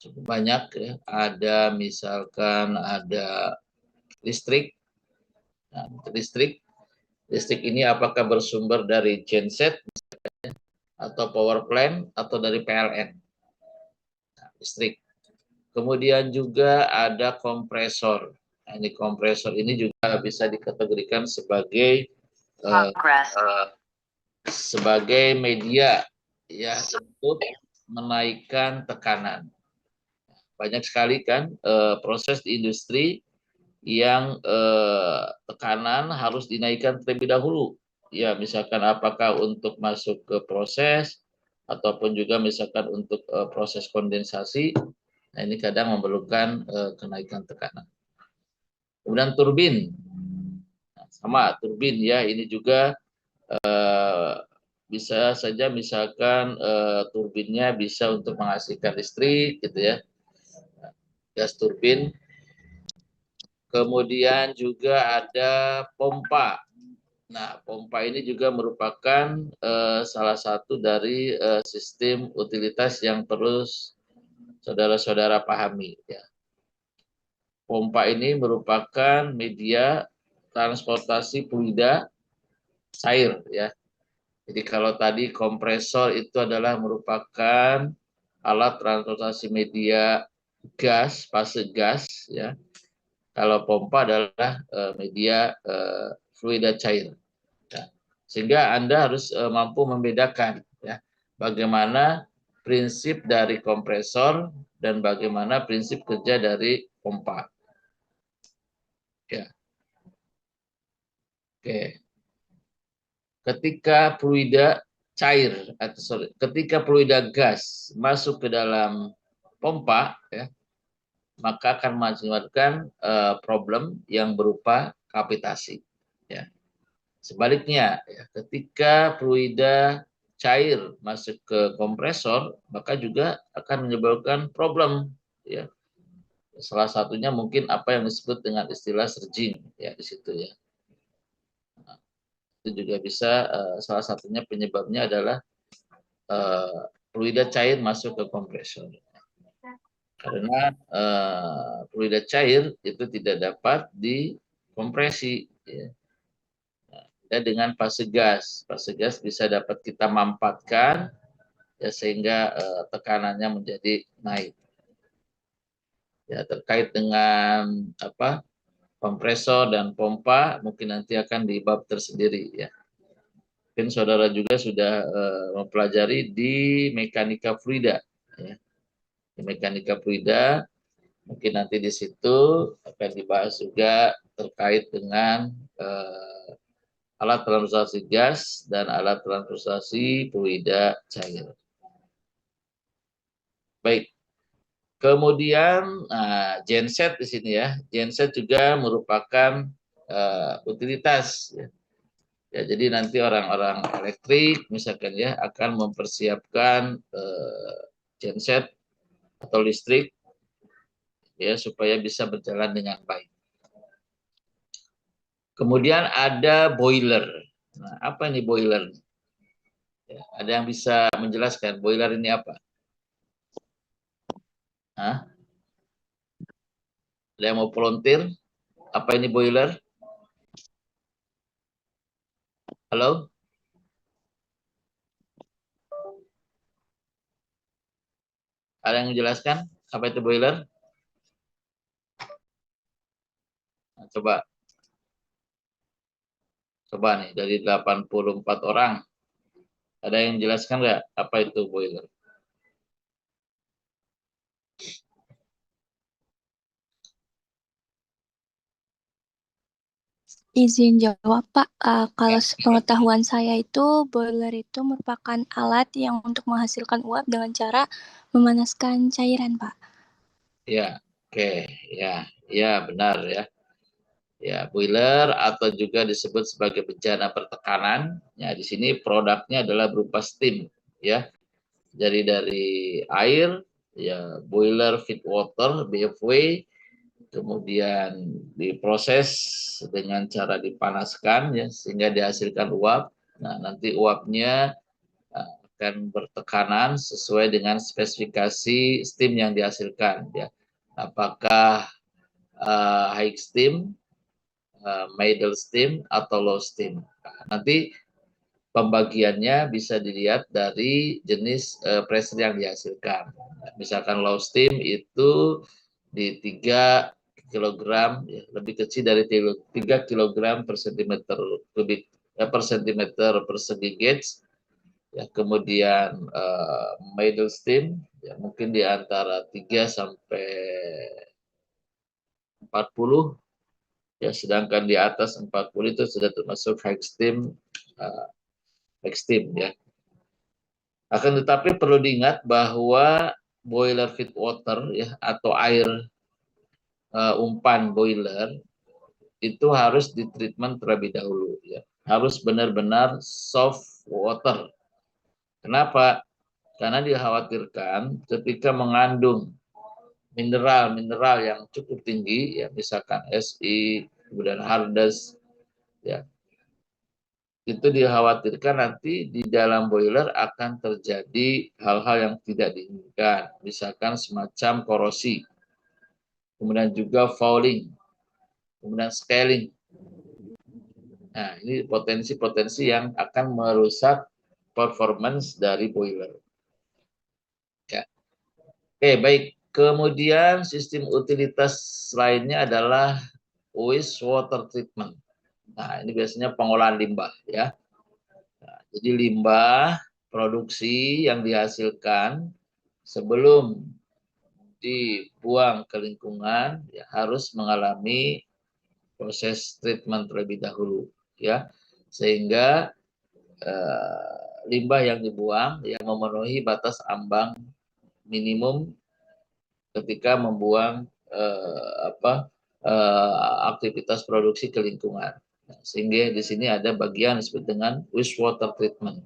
cukup banyak ya. Ada misalkan ada listrik. Nah, listrik ini apakah bersumber dari genset atau power plant atau dari PLN? Nah, listrik. Kemudian juga ada kompresor. Nah, ini kompresor ini juga bisa dikategorikan sebagai sebagai media ya untuk menaikkan tekanan. Banyak sekali kan proses di industri yang tekanan harus dinaikkan terlebih dahulu. Ya, misalkan apakah untuk masuk ke proses ataupun juga misalkan untuk proses kondensasi. Nah, ini kadang memerlukan kenaikan tekanan. Kemudian turbin. Nah, sama turbin ya, ini juga bisa saja misalkan turbinnya bisa untuk menghasilkan listrik gitu ya. Gas turbin. Kemudian juga ada pompa. Nah, pompa ini juga merupakan salah satu dari sistem utilitas yang terus saudara-saudara pahami. Ya. Pompa ini merupakan media transportasi fluida cair. Ya. Jadi kalau tadi kompresor itu adalah merupakan alat transportasi media gas, fase gas. Ya. Kalau pompa adalah media fluida cair. Ya. Sehingga Anda harus mampu membedakan ya, bagaimana prinsip dari kompresor dan bagaimana prinsip kerja dari pompa. Ya. Oke. Ketika fluida cair ketika fluida gas masuk ke dalam pompa ya, maka akan mengakibatkan problem yang berupa kapitasi. Ya. Sebaliknya, ya, ketika fluida cair masuk ke kompresor, maka juga akan menyebabkan problem. Ya. Salah satunya mungkin apa yang disebut dengan istilah surging, ya di situ ya. Nah, itu juga bisa salah satunya penyebabnya adalah fluida cair masuk ke kompresor. Karena fluida cair itu tidak dapat dikompresi. Ya. Dengan fase gas. Fase gas bisa dapat kita manfaatkan ya sehingga tekanannya menjadi naik. Ya, terkait dengan apa? Kompresor dan pompa mungkin nanti akan di bab tersendiri ya. Mungkin saudara juga sudah mempelajari di mekanika fluida ya. Di mekanika fluida mungkin nanti di situ akan dibahas juga terkait dengan alat transportasi gas dan alat transportasi fluida cair. Baik. Kemudian genset di sini ya. Genset juga merupakan utilitas ya. Ya, jadi nanti orang-orang elektrik misalkan ya akan mempersiapkan genset atau listrik ya supaya bisa berjalan dengan baik. Kemudian ada boiler. Nah, apa ini boiler? Ya, ada yang bisa menjelaskan boiler ini apa? Hah? Ada yang mau volunteer? Apa ini boiler? Halo? Ada yang menjelaskan apa itu boiler? Nah, coba nih dari 84 orang. Ada yang menjelaskan nggak apa itu boiler? Izin jawab Pak, kalau sepengetahuan saya itu boiler itu merupakan alat yang untuk menghasilkan uap dengan cara memanaskan cairan Pak. Ya, oke, ya benar ya. Ya, boiler atau juga disebut sebagai bejana pertekanan. Ya, di sini produknya adalah berupa steam ya. Jadi dari air ya boiler feed water BFW kemudian diproses dengan cara dipanaskan ya sehingga dihasilkan uap. Nah, nanti uapnya akan bertekanan sesuai dengan spesifikasi steam yang dihasilkan, ya. Apakah high steam, middle steam, atau low steam. Nah, nanti pembagiannya bisa dilihat dari jenis pressure yang dihasilkan. Misalkan low steam itu di 3 kilogram, ya, lebih kecil dari 3 kilogram per sentimeter kubik per sentimeter persegi gauge. Ya, kemudian middle steam, ya, mungkin di antara 3 sampai 40, ya, sedangkan di atas 40 itu sudah termasuk high steam, ya. Akan tetapi perlu diingat bahwa boiler feed water, ya, atau air umpan boiler itu harus ditreatment terlebih dahulu, ya. Harus benar-benar soft water. Kenapa? Karena dikhawatirkan ketika mengandung mineral-mineral yang cukup tinggi, ya, misalkan Si, kemudian Hardes, ya, itu dikhawatirkan nanti di dalam boiler akan terjadi hal-hal yang tidak diinginkan, misalkan semacam korosi, kemudian juga fouling, kemudian scaling. Nah, ini potensi-potensi yang akan merusak performance dari boiler. Ya. Oke, baik. Kemudian sistem utilitas lainnya adalah wastewater treatment. Nah, ini biasanya pengolahan limbah, ya. Nah, jadi limbah produksi yang dihasilkan sebelum dibuang ke lingkungan, ya, harus mengalami proses treatment terlebih dahulu, ya, sehingga limbah yang dibuang, ya, memenuhi batas ambang minimum ketika membuang aktivitas produksi ke lingkungan. Nah, sehingga di sini ada bagian disebut dengan wastewater treatment.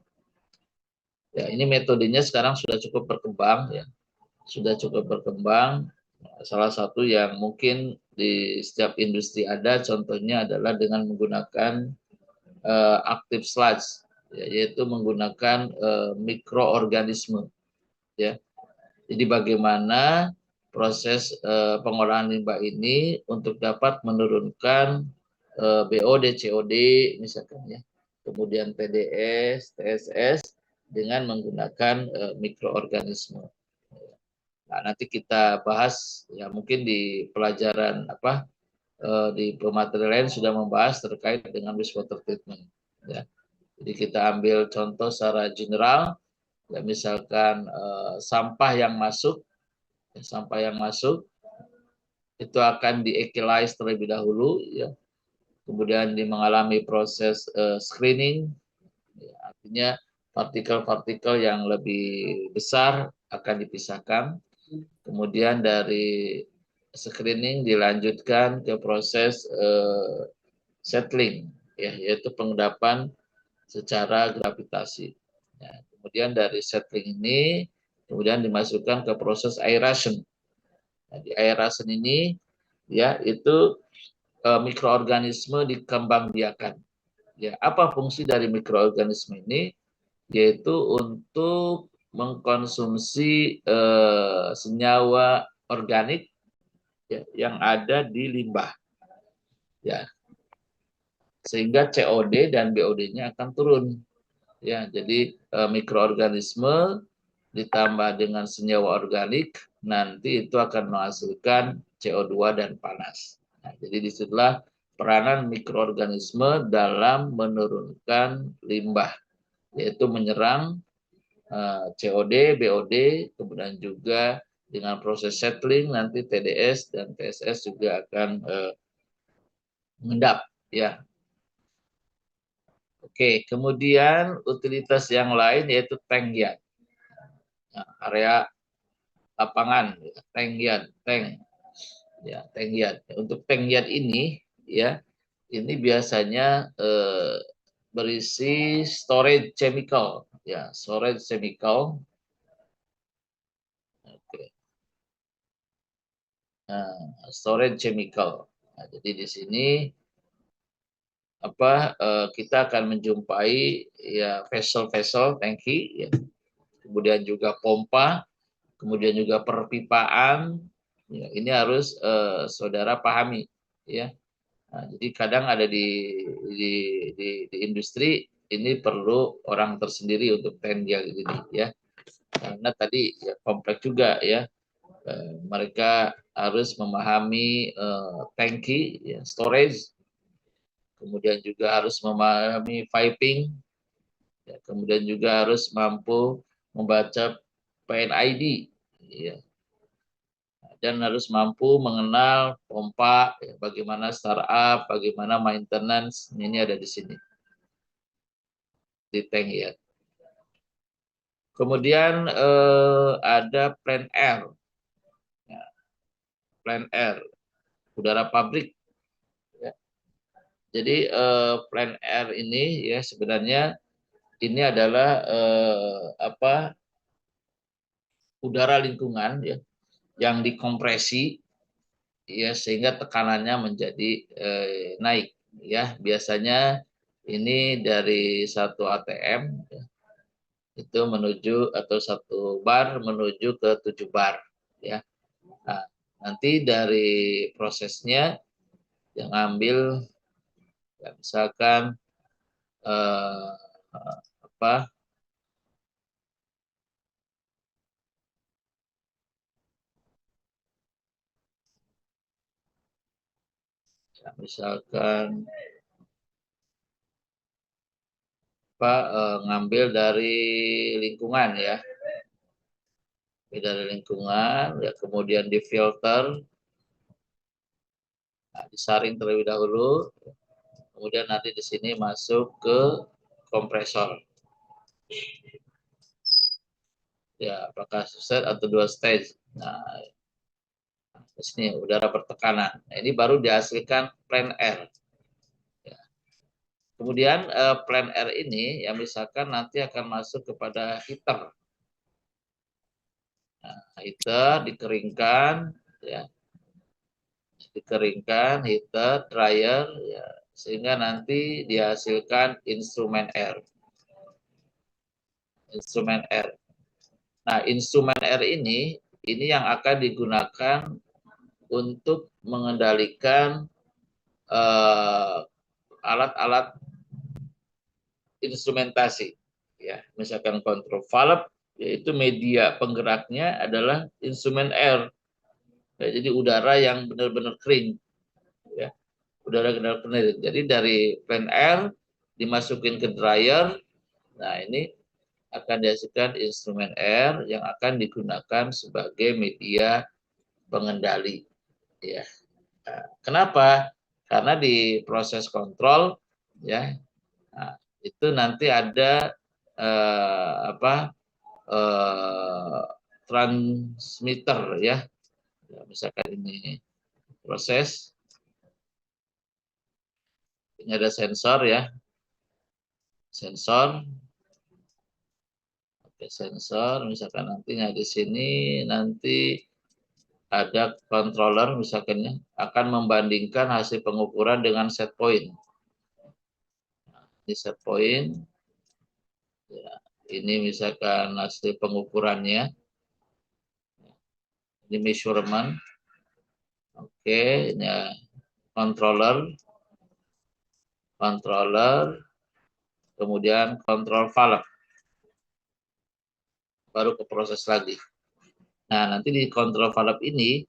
Ya, ini metodenya sekarang sudah cukup berkembang, ya. Sudah cukup berkembang. Salah satu yang mungkin di setiap industri ada, contohnya adalah dengan menggunakan active sludge, ya, yaitu menggunakan mikroorganisme, ya. Jadi bagaimana proses pengolahan limbah ini untuk dapat menurunkan BOD, COD misalkan, ya, kemudian TDS, TSS dengan menggunakan mikroorganisme. Nah, nanti kita bahas, ya, mungkin di pelajaran di pemateri lain sudah membahas terkait dengan wastewater treatment, ya. Jadi kita ambil contoh secara general, ya, misalkan sampah yang masuk, itu akan di-equalize terlebih dahulu, ya. Kemudian mengalami proses screening, ya, artinya partikel-partikel yang lebih besar akan dipisahkan. Kemudian dari screening dilanjutkan ke proses settling, ya, yaitu pengendapan secara gravitasi. Ya, kemudian dari settling ini kemudian dimasukkan ke proses aeration. Nah, di aeration ini, ya, itu mikroorganisme dikembangbiakan. Ya, apa fungsi dari mikroorganisme ini? Yaitu untuk mengkonsumsi senyawa organik, ya, yang ada di limbah, ya, sehingga COD dan BOD-nya akan turun, ya. Jadi mikroorganisme ditambah dengan senyawa organik nanti itu akan menghasilkan CO2 dan panas. Nah, jadi disitulah peranan mikroorganisme dalam menurunkan limbah, yaitu menyerang COD, BOD, kemudian juga dengan proses settling nanti TDS dan TSS juga akan mengendap, ya. Oke, kemudian utilitas yang lain yaitu tank yard. Nah, area lapangan, tank yard, ya, tank yard. Untuk tank yard ini, ya, ini biasanya berisi storage chemical, ya, storage chemical. Oke. Nah, storage chemical. Nah, jadi di sini kita akan menjumpai, ya, vessel-vessel tangki, ya, kemudian juga pompa, kemudian juga perpipaan. Ya, ini harus saudara pahami, ya. Nah, jadi kadang ada di, di industri ini perlu orang tersendiri untuk teknik ini, ya. Karena tadi ya, kompleks juga, ya. Mereka harus memahami tangki, ya, storage, kemudian juga harus memahami piping, ya, kemudian juga harus mampu membaca PNID, ya, dan harus mampu mengenal pompa, ya, bagaimana startup, bagaimana maintenance, ini ada di sini di tank, ya. Kemudian ada plan air, ya, plan air, udara pabrik. Ya. Jadi plan air ini ya sebenarnya ini adalah udara lingkungan, ya, yang dikompresi, ya, sehingga tekanannya menjadi naik, ya. Biasanya ini dari satu ATM, ya, itu menuju atau satu bar menuju ke 7 bar, ya. Nah, nanti dari prosesnya yang ambil, ya, misalkan eh, apa ya, misalkan ngambil dari lingkungan, ya, dari lingkungan, ya, kemudian difilter, nah, disaring terlebih dahulu, kemudian nanti di sini masuk ke kompresor, ya, apakah set atau 2 stage. Nah, di sini udara bertekanan. Nah, ini baru dihasilkan plan air. Ya. Kemudian plan air ini yang misalkan nanti akan masuk kepada heater. Nah, heater dikeringkan, ya, dikeringkan, heater, dryer, ya, sehingga nanti dihasilkan instrumen air. Instrumen air. Nah, instrumen air ini yang akan digunakan untuk mengendalikan alat-alat instrumentasi, ya, misalkan kontrol valve, yaitu media penggeraknya adalah instrumen air, ya, jadi udara yang benar-benar kering, ya, udara benar kering. Jadi dari plan air dimasukin ke dryer, nah ini akan dihasilkan instrumen air yang akan digunakan sebagai media pengendali, ya. Nah, kenapa? Karena di proses kontrol, ya, nah, itu nanti ada eh, transmitter, ya. Ya, misalkan ini proses, ini ada sensor, ya, sensor. Oke, sensor, misalkan nantinya di sini nanti ada controller, misalkan, ya, akan membandingkan hasil pengukuran dengan set point. Nah, ini set point, ya, ini misalkan hasil pengukurannya, ini measurement. Oke, ini controller, kemudian kontrol valve, baru ke proses lagi. Nah, nanti di kontrol valve ini,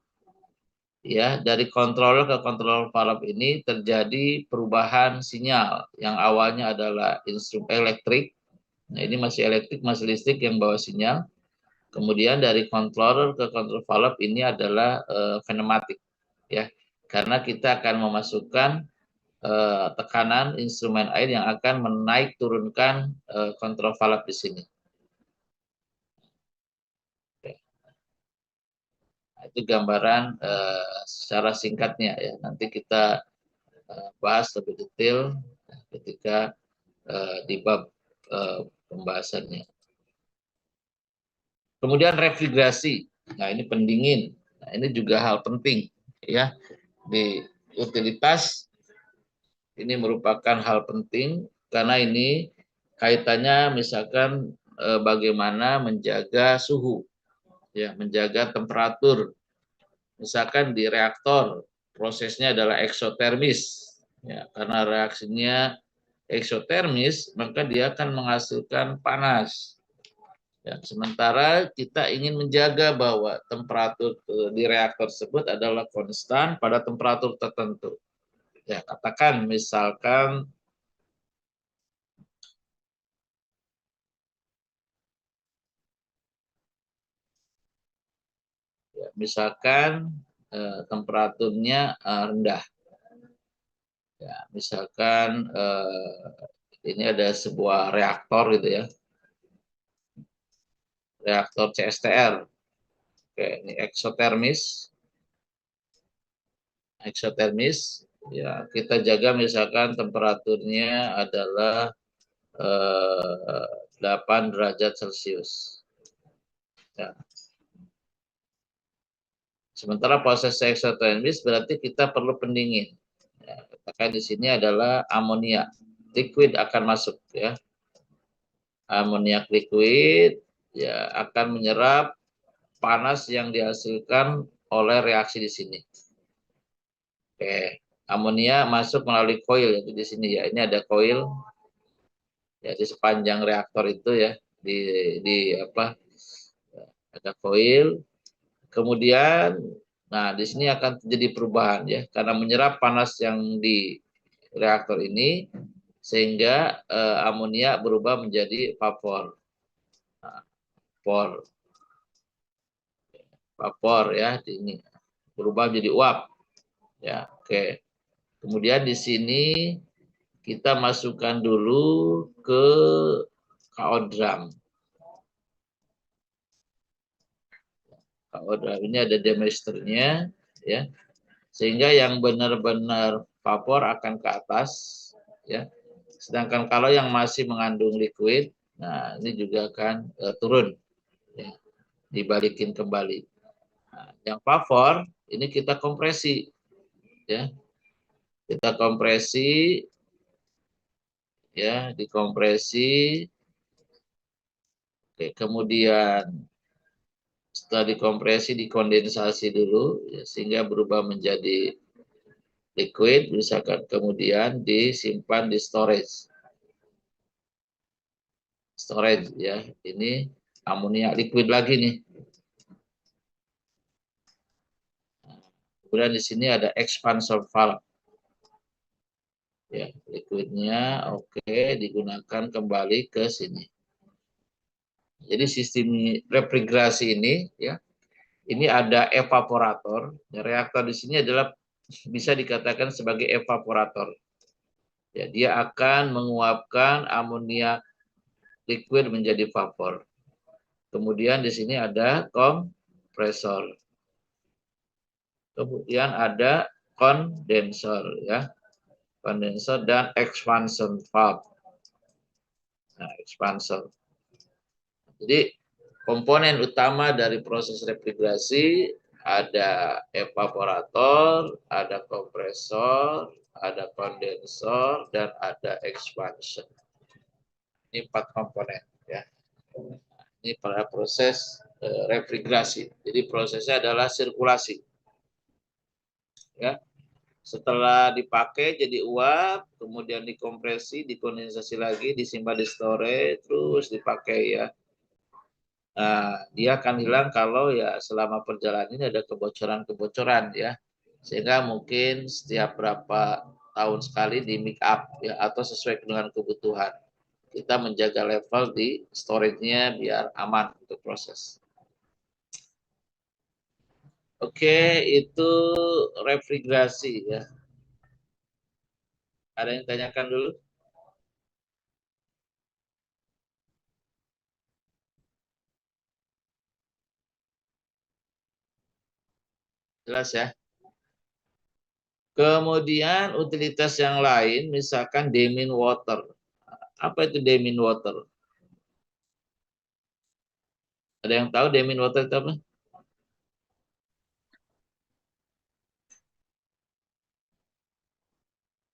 ya, dari controller ke kontrol valve ini terjadi perubahan sinyal yang awalnya adalah instrumen elektrik. Nah, ini masih elektrik, masih listrik yang bawa sinyal. Kemudian dari controller ke kontrol valve ini adalah pneumatik, ya, karena kita akan memasukkan tekanan instrumen air yang akan menaik turunkan kontrol valve di sini. Nah, itu gambaran secara singkatnya, ya. Nanti kita bahas lebih detail ketika di bab pembahasannya. Kemudian refrigerasi. Nah, ini pendingin. Nah, ini juga hal penting, ya. Di utilitas ini merupakan hal penting karena ini kaitannya misalkan bagaimana menjaga suhu, ya, menjaga temperatur. Misalkan di reaktor prosesnya adalah eksotermis, ya, karena reaksinya eksotermis maka dia akan menghasilkan panas. Ya, sementara kita ingin menjaga bahwa temperatur di reaktor tersebut adalah konstan pada temperatur tertentu. Ya, katakan misalkan temperaturnya rendah. Ya, misalkan ini ada sebuah reaktor gitu ya, reaktor CSTR. Oke, ini eksotermis. Ya, kita jaga misalkan temperaturnya adalah 8 derajat Celcius. Ya. Sementara proses eksotermis berarti kita perlu pendingin. Ya, katakan di sini adalah amonia. Liquid akan masuk ya. Amoniak liquid ya akan menyerap panas yang dihasilkan oleh reaksi di sini. Oke, amonia masuk melalui koil yaitu di sini ya. Ini ada koil ya di sepanjang reaktor itu ya. Di apa? Ada koil. Kemudian nah di sini akan terjadi perubahan ya karena menyerap panas yang di reaktor ini sehingga amonia berubah menjadi vapor. Nah, vapor ya ini berubah menjadi uap ya. Oke, kemudian di sini kita masukkan dulu ke KO drum. KO drum ini ada demisternya ya, sehingga yang benar-benar vapor akan ke atas ya, sedangkan kalau yang masih mengandung liquid, nah ini juga akan turun ya, dibalikin kembali. Nah, yang vapor ini kita kompresi ya, kita kompresi ya, dikompresi. Oke, kemudian setelah dikompresi dikondensasi dulu ya, sehingga berubah menjadi liquid, misalkan kemudian disimpan di storage ya. Ini amonia liquid lagi nih. Kemudian di sini ada expansor valve ya, liquidnya oke, digunakan kembali ke sini. Jadi sistem refrigerasi ini ya, ini ada evaporator. Reaktor di sini adalah bisa dikatakan sebagai evaporator. Ya, dia akan menguapkan amonia liquid menjadi vapor. Kemudian di sini ada kompresor. Kemudian ada kondensor ya. Kondensor dan expansion valve. Nah, expansor. Jadi komponen utama dari proses refrigerasi ada evaporator, ada kompresor, ada kondensor, dan ada expansion. Ini 4 komponen ya. Ini pada proses refrigerasi. Jadi prosesnya adalah sirkulasi. Ya. Setelah dipakai jadi uap, kemudian dikompresi, dikondensasi lagi, disimpan di storage, terus dipakai ya. Nah, dia akan hilang kalau ya selama perjalanan ini ada kebocoran-kebocoran ya. Sehingga mungkin setiap berapa tahun sekali di make up ya atau sesuai dengan kebutuhan. Kita menjaga level di storage-nya biar aman untuk proses. Oke, itu refrigerasi ya. Ada yang tanyakan dulu? Jelas ya. Kemudian utilitas yang lain, misalkan Demin water. Apa itu Demin water? Ada yang tahu Demin water itu apa?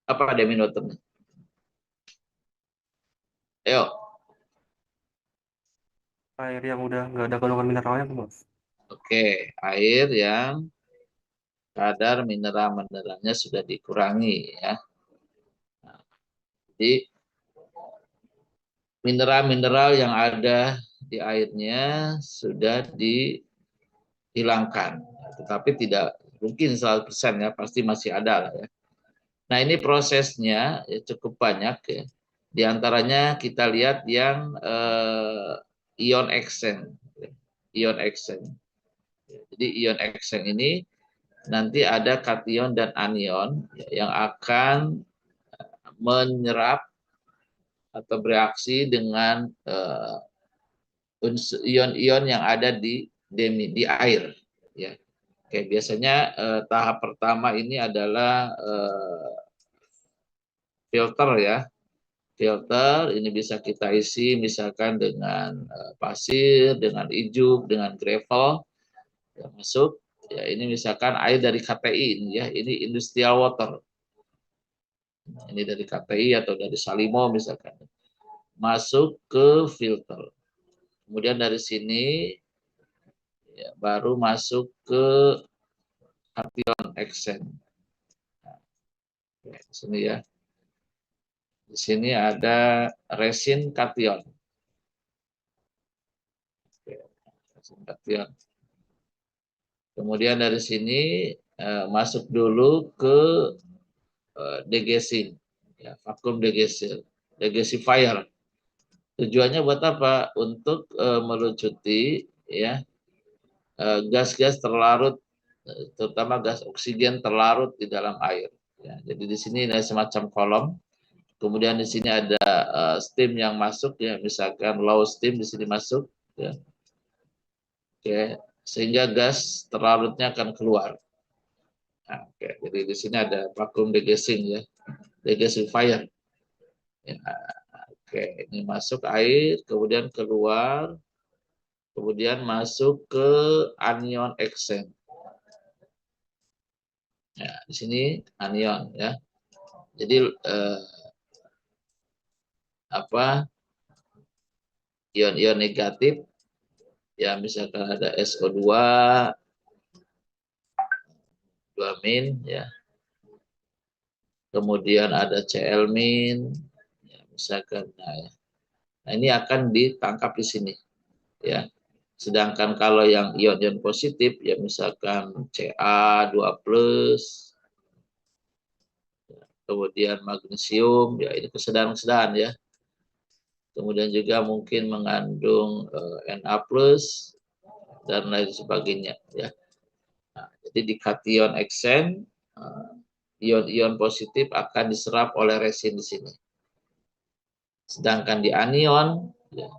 Apa Demin water? Ayo. Air yang udah nggak ada kandungan mineralnya tuh, Mas. Oke, air yang kadar mineral-mineralnya sudah dikurangi ya. Jadi mineral-mineral yang ada di airnya sudah dihilangkan. Tetapi tidak mungkin 100% ya, pasti masih ada lah ya. Nah, ini prosesnya ya, cukup banyak ya. Di antaranya kita lihat yang ion exchange. Ion exchange. Jadi ion exchange ini nanti ada kation dan anion yang akan menyerap atau bereaksi dengan ion-ion yang ada di air. Ya. Oke, biasanya tahap pertama ini adalah filter ya. Filter ini bisa kita isi misalkan dengan pasir, dengan ijuk, dengan gravel ya, masuk. Ya, ini misalkan air dari KPI ini ya, ini industrial water. Ini dari KPI atau dari Salimo misalkan. Masuk ke filter. Kemudian dari sini ya, baru masuk ke cation exchange. Nah, di sini ya. Di sini ada resin cation. Resin cation. Kemudian dari sini masuk dulu ke degasing, ya, vakum degasifier. Tujuannya buat apa? Untuk melucuti ya gas-gas terlarut, terutama gas oksigen terlarut di dalam air. Ya, jadi di sini ada semacam kolom. Kemudian di sini ada steam yang masuk ya, misalkan low steam di sini masuk ya. Oke, sehingga gas terlarutnya akan keluar. Nah, oke, jadi di sini ada vacuum degasing ya, degasifier. Ya, oke, ini masuk air, kemudian keluar, kemudian masuk ke anion exchange. Ya, di sini anion ya. Jadi apa ion-ion negatif ya misalkan ada SO2 2- ya. Kemudian ada Cl-, ya, misalkan nah, ya. Nah, ini akan ditangkap di sini ya. Sedangkan kalau yang ion-ion positif ya misalkan Ca2+, kemudian magnesium ya ini kesedaran-kesedaran ya. Kemudian juga mungkin mengandung Na+ dan lain sebagainya ya. Nah, jadi di cation exchange ion-ion positif akan diserap oleh resin di sini. Sedangkan di anion ya,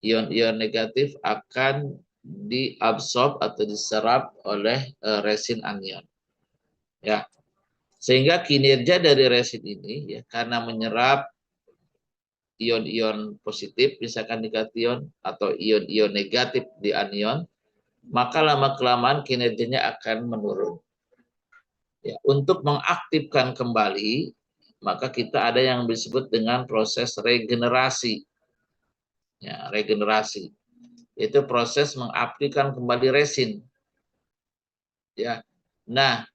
ion-ion negatif akan diabsorb atau diserap oleh resin anion. Ya. Sehingga kinerja dari resin ini ya karena menyerap ion-ion positif misalkan di cation atau ion-ion negatif di anion, maka lama-kelamaan kinerjanya akan menurun. Ya, untuk mengaktifkan kembali, maka kita ada yang disebut dengan proses regenerasi. Ya, regenerasi. Itu proses mengaktifkan kembali resin. Ya. Nah,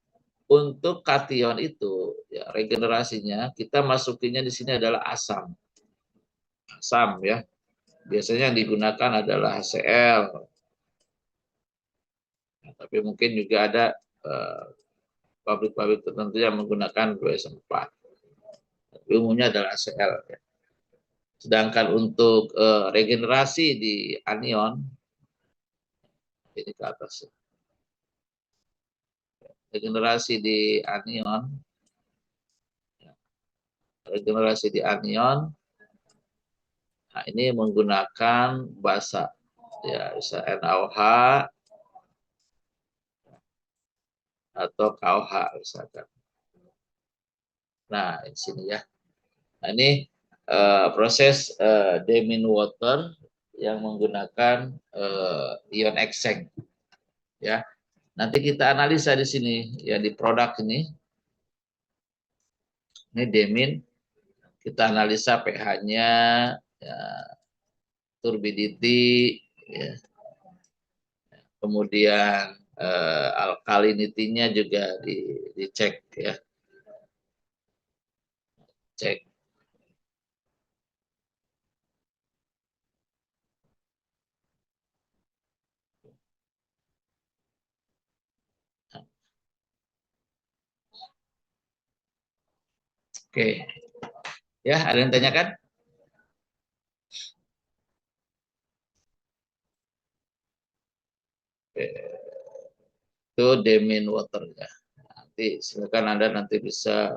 untuk kation itu ya regenerasinya kita masukinnya di sini adalah asam. Asam ya. Biasanya yang digunakan adalah HCl. Nah, tapi mungkin juga ada pabrik-pabrik tertentu yang menggunakan 2S4. Tapi umumnya adalah HCl ya. Sedangkan untuk regenerasi di anion ini ke atas. Regenerasi di anion, regenerasi di anion. Nah, ini menggunakan basa ya bisa NaOH atau KOH misalkan. Nah, di sini ya. Nah, ini proses diamine water yang menggunakan ion exchange ya. Nanti kita analisa di sini ya di produk ini. Ini diamine kita analisa pH-nya ya, turbidity ya. Kemudian alkalinitinya juga dicek ya, cek. Oke, ya ada yang tanyakan? Itu demin water ya. Nanti silakan Anda nanti bisa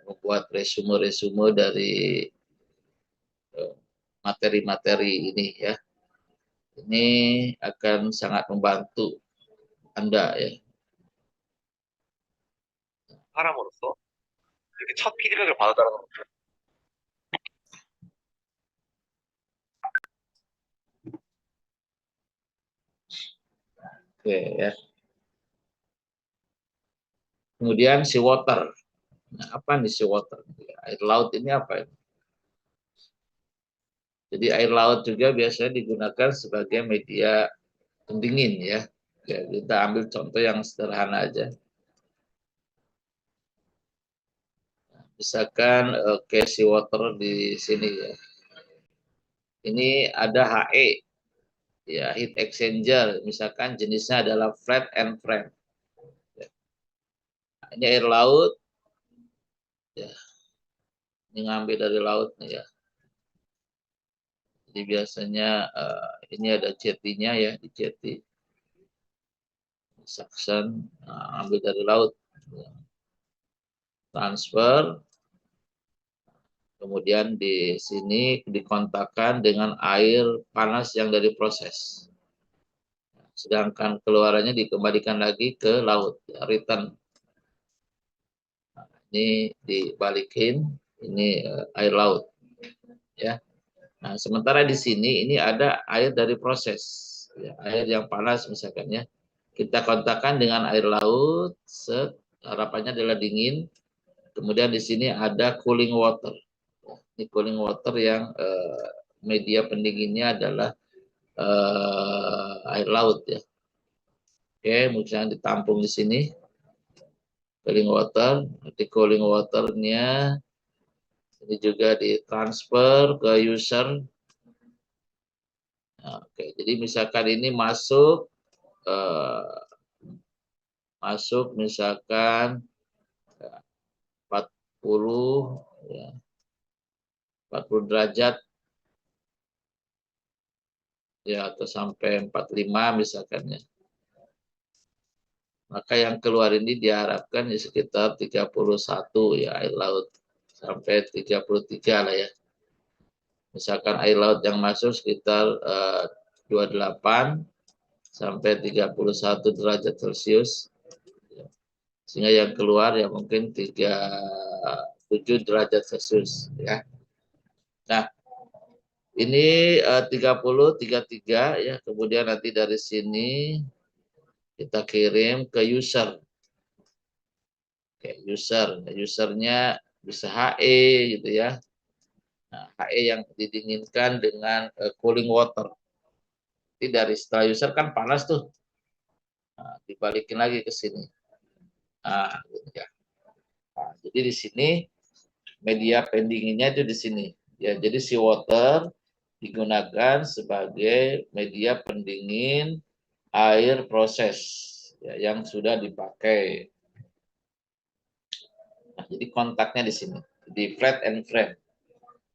membuat resume-resume dari materi-materi ini ya. Ini akan sangat membantu Anda ya. 사람으로서 이렇게 첫 피드백을 받았다는 건 Oke ya. Kemudian sea water. Nah, apa nih sea water? Air laut ini apa? Jadi air laut juga biasanya digunakan sebagai media pendingin ya. Ya, kita ambil contoh yang sederhana aja. Misalkan sea water di sini ya. Ini ada HE ya, heat exchanger, misalkan jenisnya adalah flat and frame. Ya. Nah, ini air laut ya. Ini ngambil dari laut nih ya. Jadi biasanya ini ada jetinya ya, di jeti. Suction, ambil dari laut. Ya. Transfer, kemudian di sini dikontakkan dengan air panas yang dari proses. Sedangkan keluarannya dikembalikan lagi ke laut, ya, return. Nah, ini dibalikin, ini air laut, ya. Nah, sementara di sini ini ada air dari proses, ya, air yang panas misalkan ya. Kita kontakkan dengan air laut, harapannya adalah dingin. Kemudian di sini ada cooling water. Ini cooling water yang media pendinginnya adalah air laut ya. Oke, misalnya ditampung di sini cooling water, nanti cooling waternya ini juga ditransfer ke user. Nah, oke, jadi misalkan ini masuk misalkan 40 ya, 40 derajat ya, atau sampai 45 misalkan ya. Maka yang keluar ini diharapkan ya sekitar 31 ya, air laut sampai 33 lah ya. Misalkan air laut yang masuk sekitar 28 sampai 31 derajat Celcius. Sehingga yang keluar ya mungkin 37 derajat Celcius ya. Nah, ini 30 33 ya, kemudian nanti dari sini kita kirim ke user. Oke, usernya bisa HE gitu ya. Nah, HE yang didinginkan dengan cooling water. Jadi dari setelah user kan panas tuh. Nah, dibalikin lagi ke sini. Nah, gitu ya. Nah, jadi di sini media pendinginnya itu di sini. Ya, jadi seawater digunakan sebagai media pendingin air proses ya, yang sudah dipakai. Nah, jadi kontaknya di sini di flat and frame.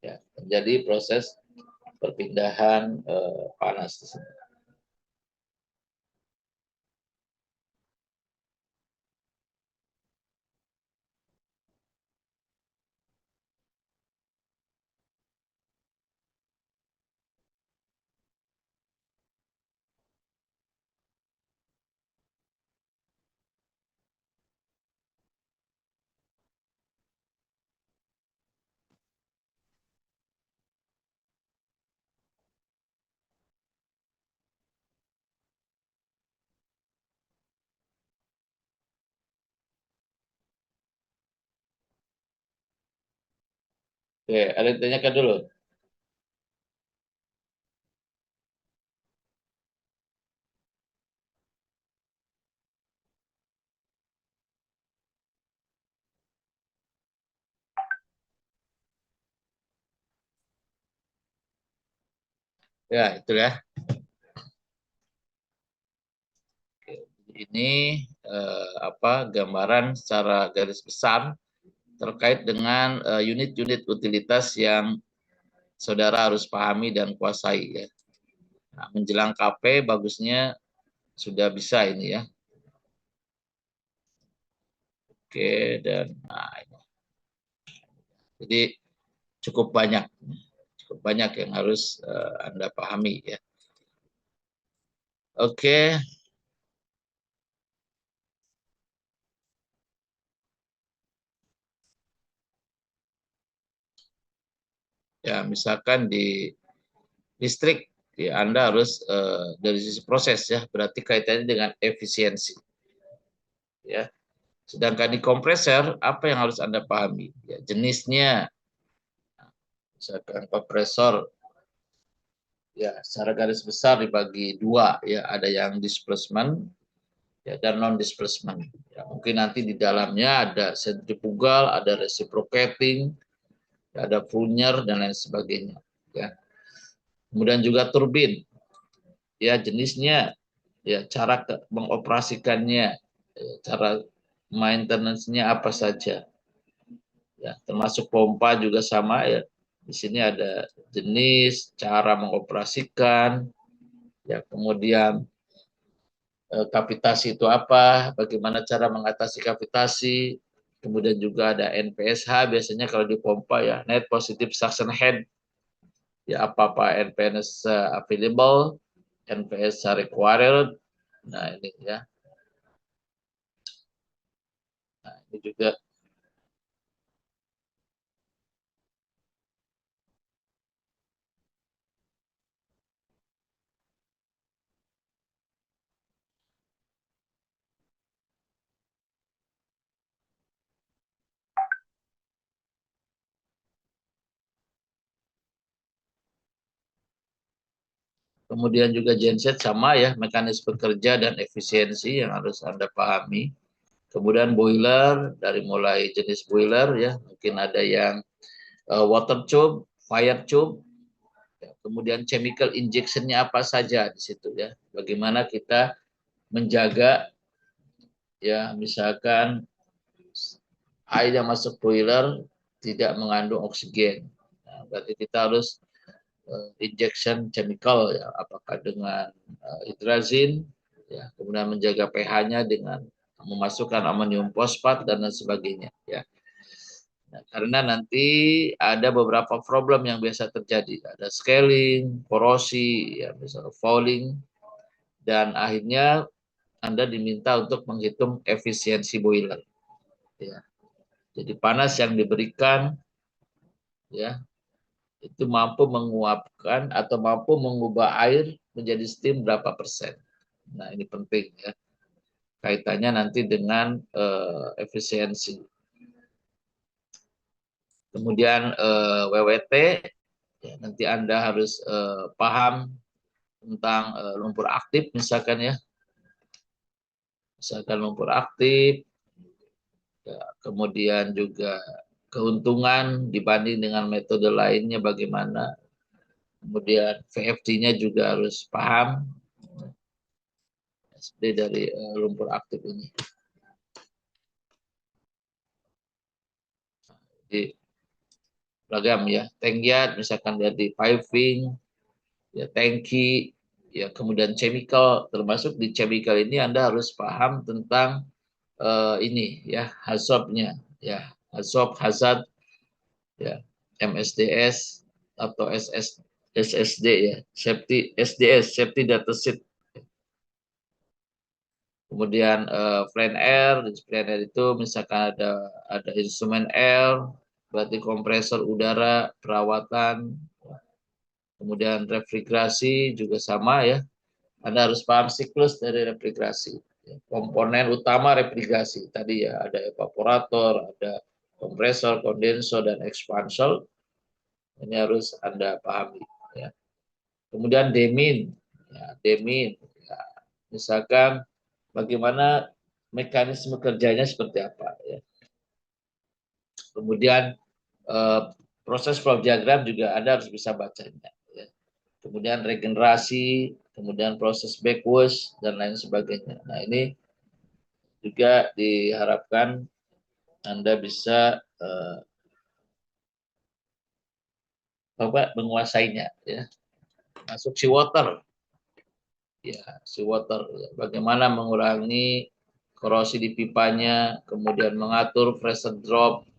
Ya, terjadi proses perpindahan panas di sini. Oke, ada yang tanyakan dulu. Ya, itu ya. Ini gambaran secara garis besar terkait dengan unit-unit utilitas yang saudara harus pahami dan kuasai ya. Nah, menjelang KP bagusnya sudah bisa ini ya. Oke, dan ini. Jadi cukup banyak yang harus Anda pahami ya. Oke. Ya, misalkan di listrik, ya Anda harus dari sisi proses ya, berarti kaitannya dengan efisiensi. Ya. Sedangkan di kompresor, apa yang harus Anda pahami? Ya, jenisnya, misalkan kompresor, ya secara garis besar dibagi dua, ya ada yang displacement, ya dan non displacement. Ya, mungkin nanti di dalamnya ada centrifugal, ada reciprocating, ada Fournier dan lain sebagainya. Ya. Kemudian juga turbin, ya jenisnya, ya cara mengoperasikannya, cara maintenance-nya apa saja. Ya, termasuk pompa juga sama ya. Di sini ada jenis, cara mengoperasikan, ya kemudian kavitasi itu apa, bagaimana cara mengatasi kavitasi, kemudian juga ada NPSH biasanya kalau di pompa ya, net positive suction head, ya apa-apa NPS available, NPS required, nah ini ya, nah ini juga. Kemudian juga genset sama ya, mekanisme kerja dan efisiensi yang harus Anda pahami. Kemudian boiler, dari mulai jenis boiler ya, mungkin ada yang water tube, fire tube, ya, kemudian chemical injection-nya apa saja di situ ya. Bagaimana kita menjaga ya, misalkan air yang masuk boiler tidak mengandung oksigen. Nah, berarti kita harus injection chemical ya, apakah dengan hydrazine ya, kemudian menjaga pH-nya dengan memasukkan amonium fosfat dan lain sebagainya ya. Nah, karena nanti ada beberapa problem yang biasa terjadi, ada scaling, korosi, ya misalnya fouling, dan akhirnya Anda diminta untuk menghitung efisiensi boiler. Ya. Jadi panas yang diberikan ya itu mampu menguapkan atau mampu mengubah air menjadi steam berapa persen. Nah ini penting ya, kaitannya nanti dengan efisiensi. Kemudian WWT, ya, nanti Anda harus paham tentang lumpur aktif misalkan ya. Misalkan lumpur aktif, ya, kemudian juga keuntungan dibanding dengan metode lainnya bagaimana. Kemudian VFD-nya juga harus paham seperti dari lumpur aktif ini. Jadi beragam ya, tankyard misalkan dari piping, ya tangki, ya kemudian chemical, termasuk di chemical ini Anda harus paham tentang ini ya, hazardnya ya, hazard ya, MSDS atau SSD ya, safety SDS, safety data sheet. Kemudian plan air, di plan air itu misalkan ada instrumen air, berarti kompresor udara, perawatan, kemudian refrigerasi juga sama ya. Anda harus paham siklus dari refrigerasi. Komponen utama refrigerasi tadi ya, ada evaporator, ada kompresor, kondensor, dan ekspansor. Ini harus Anda pahami. Ya. Kemudian demin, ya, demin. Ya. Misalkan bagaimana mekanisme kerjanya seperti apa. Ya. Kemudian proses flow diagram juga Anda harus bisa bacanya. Ya. kemudian regenerasi, kemudian proses backwash dan lain sebagainya. Nah, ini juga diharapkan Anda bisa menguasainya, ya. Masuk seawater, ya, seawater, ya. Bagaimana mengurangi korosi di pipanya, kemudian mengatur pressure drop,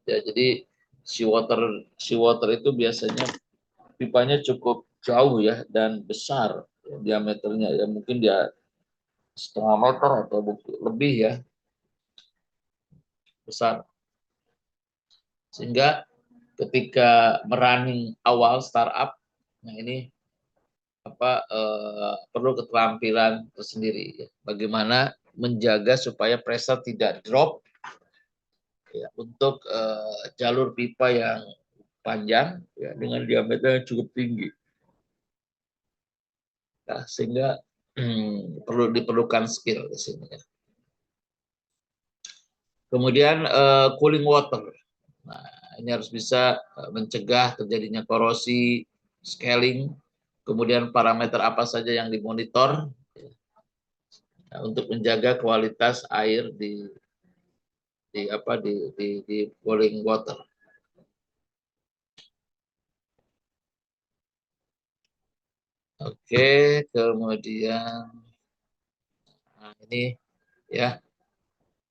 ya. Jadi seawater itu biasanya pipanya cukup jauh, ya, dan besar, ya, diameternya, ya, mungkin dia 0,5 meter atau lebih, ya, besar, sehingga ketika merunning awal startup, nah ini perlu keterampilan tersendiri, ya. Bagaimana menjaga supaya pressure tidak drop, ya, untuk jalur pipa yang panjang, ya, dengan diameter yang cukup tinggi, ya, sehingga perlu diperlukan skill di sini, ya. Kemudian cooling water. Nah, ini harus bisa mencegah terjadinya korosi, scaling, kemudian parameter apa saja yang dimonitor, ya, untuk menjaga kualitas air di cooling water. Oke, kemudian ini, ya.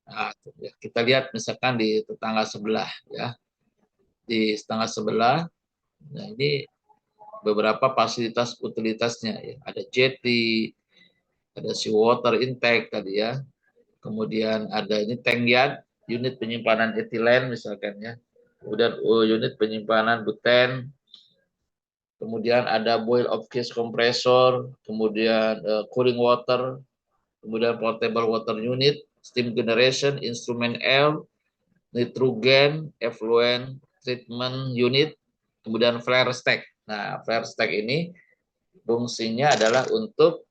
Nah, kita lihat misalkan di tetangga sebelah, ya. Di tetangga sebelah, nah ini beberapa fasilitas utilitasnya, ya. Ada jetty, ada seawater intake tadi, ya. Kemudian ada ini tank yard, unit penyimpanan etilen misalkan, ya. Kemudian unit penyimpanan buten, kemudian ada boil off gas compressor, kemudian cooling water, kemudian portable water unit, steam generation, instrument air, nitrogen, effluent treatment unit, kemudian flare stack. Nah, flare stack ini fungsinya adalah untuk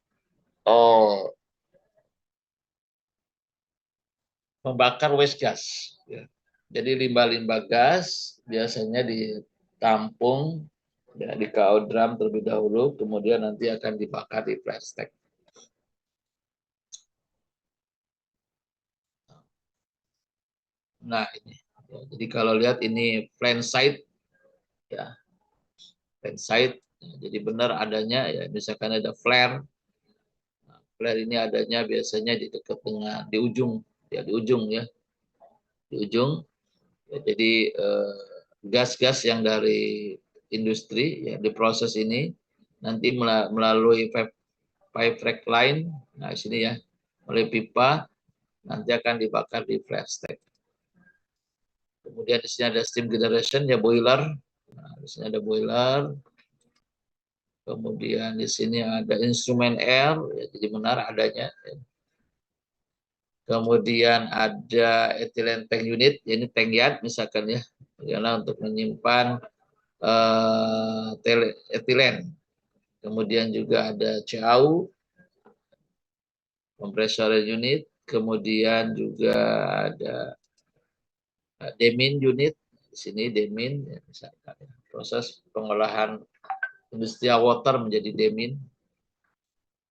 membakar waste gas, ya. Jadi limbah-limbah gas biasanya ditampung, ya, di KO drum terlebih dahulu, kemudian nanti akan dibakar di flare stack. Nah, ini, ya, jadi kalau lihat ini plant site, ya, plant site, ya, jadi benar adanya, ya, misalkan ada flare. Nah, flare ini adanya biasanya di dekat dengan di ujung, ya, di ujung, ya, di ujung. Ya, jadi gas-gas yang dari industri, ya, diproses ini nanti melalui pipe rack line, nah di sini, ya, melalui pipa nanti akan dibakar di flare stack. Kemudian di sini ada steam generation, ya, boiler. Nah, di sini ada boiler. Kemudian di sini ada instrumen air, ya, jadi benar adanya. Kemudian ada ethylene tank unit, ya, ini tank yard misalkan, ya, karena untuk menyimpan etilen. Kemudian juga ada CAU, compressor unit, kemudian juga ada demin unit. Di sini demin, ya, misalkan, ya, proses pengolahan industrial water menjadi demin.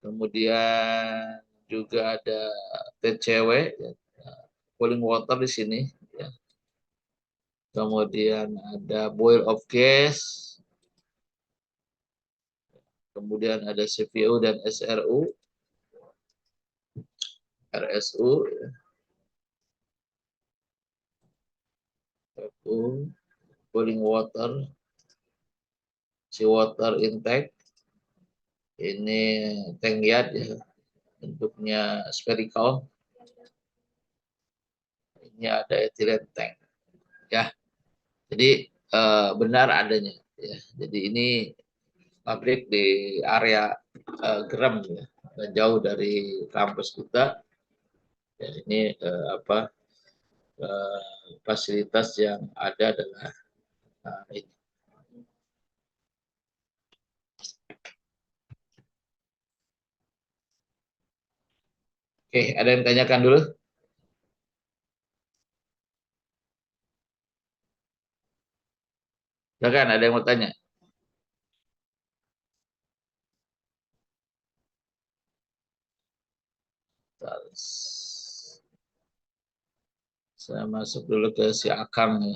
Kemudian juga ada TCW, ya, cooling water di sini, ya. Kemudian ada boil off gas, kemudian ada CVU dan SRU, RSU, ya. Cooling water, seawater intake, ini tank yard, ya, bentuknya spherical. Ini ada ethylene tank, ya. Jadi benar adanya, ya. Jadi ini pabrik di area Gerem, ya, jauh dari kampus kita. Ya, ini fasilitas yang ada adalah ini. Oke, ada yang tanyakan dulu? Silakan, ada yang mau tanya? Saya masuk dulu ke si Akang ya.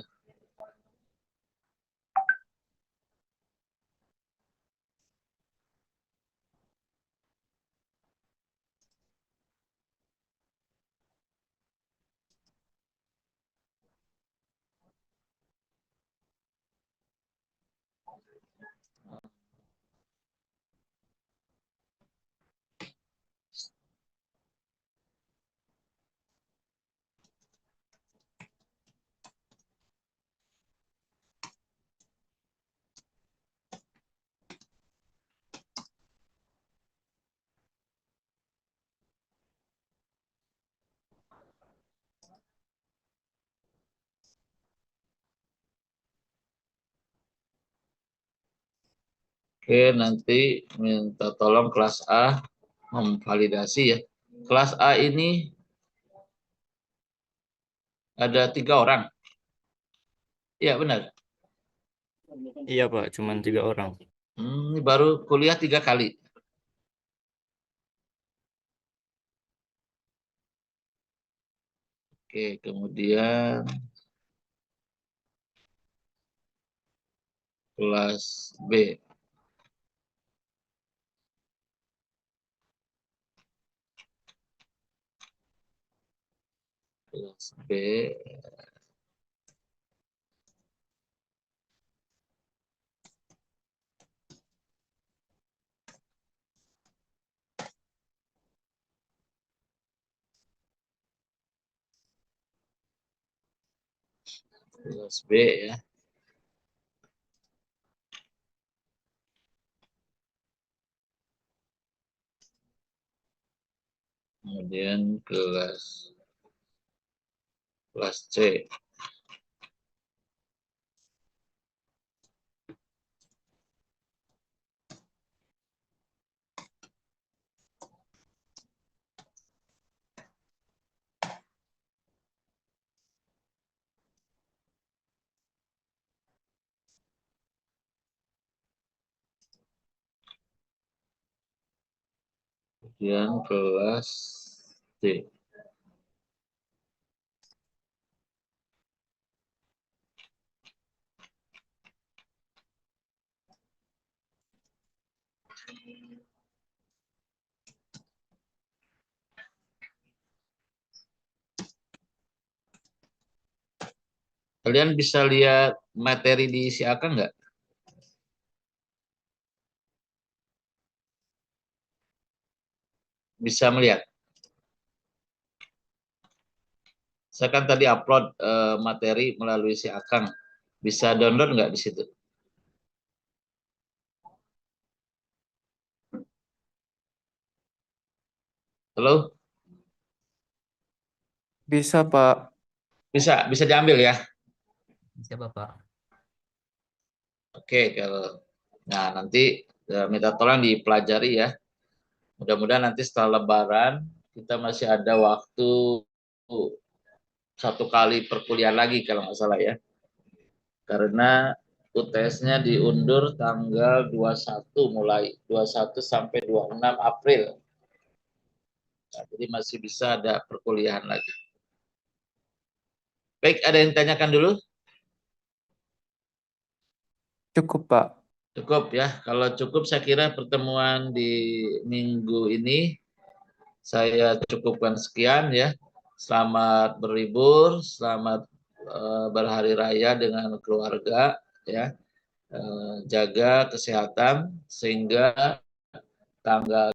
Oke, nanti minta tolong kelas A memvalidasi ya. Kelas A ini ada 3 orang. Iya benar. Iya Pak, cuman 3 orang. Ini baru kuliah 3 kali. Oke, kemudian kelas B. Kelas B. Kelas B ya. Kemudian kelas C. Kemudian kelas D. Kalian bisa lihat materi di si Akang nggak? Bisa melihat. Saya kan tadi upload materi melalui si Akang. Bisa download nggak di situ? Halo? Bisa Pak. Bisa diambil ya? Bisa Bapak. Oke, kalau nah nanti minta tolong dipelajari ya. Mudah-mudahan nanti setelah Lebaran kita masih ada waktu 1 kali perkuliahan lagi kalau nggak salah ya. Karena UTS-nya diundur tanggal 21 mulai 21 sampai 26 April. Nah, jadi masih bisa ada perkuliahan lagi. Baik, ada yang ditanyakan dulu? Cukup Pak. Cukup ya. Kalau cukup saya kira pertemuan di minggu ini saya cukupkan sekian ya. Selamat berlibur, selamat berhari raya dengan keluarga ya. Jaga kesehatan sehingga tanggal